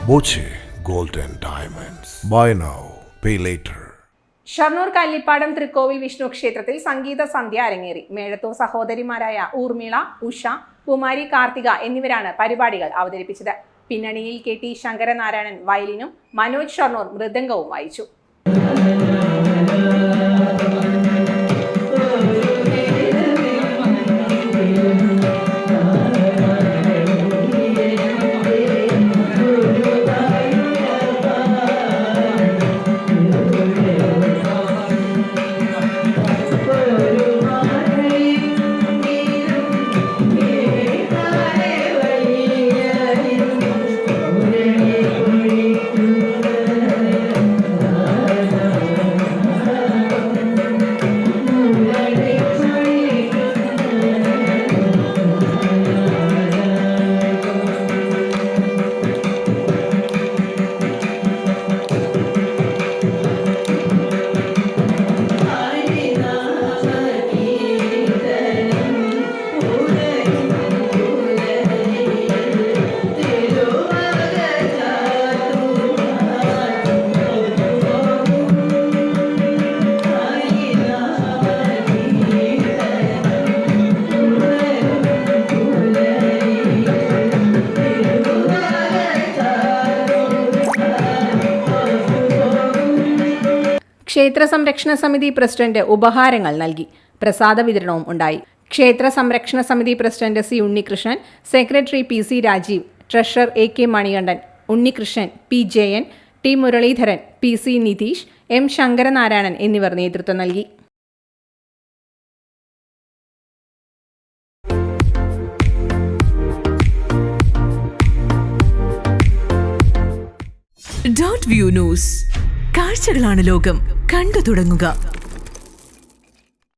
Boche Gold and Diamonds. Buy now, pay later. Shoranur Kallippadam Thrikkovil Vishnu ക്ഷേത്രത്തിൽ സംഗീത സന്ധ്യ അരങ്ങേറി. മേഴത്തൂർ സഹോദരിമാരായ ഊർമിള, ഉഷ, കുമാരി, കാർത്തിക എന്നിവരാണ് പരിപാടികൾ അവതരിപ്പിച്ചത്. പിന്നണിയിൽ KT ശങ്കരനാരായണൻ വയലിനും മനോജ് ഷൊർണൂർ മൃദംഗവും വായിച്ചു. ക്ഷേത്ര സംരക്ഷണ സമിതി പ്രസിഡന്റ് ഉപഹാരങ്ങൾ നൽകി. പ്രസാദ വിതരണവും ഉണ്ടായി. ക്ഷേത്ര സംരക്ഷണ സമിതി president C. Unnikrishnan, secretary PC. Rajeev, treasurer AK. Manikandan, Unnikrishnan, P. Jayan, T. Muraleedharan, PC. Nitheesh, M. Sankaranarayanan എന്നിവർ നേതൃത്വം നൽകി. .view news. കാഴ്ചകളാണ് ലോകം. കണ്ടു തുടങ്ങുക.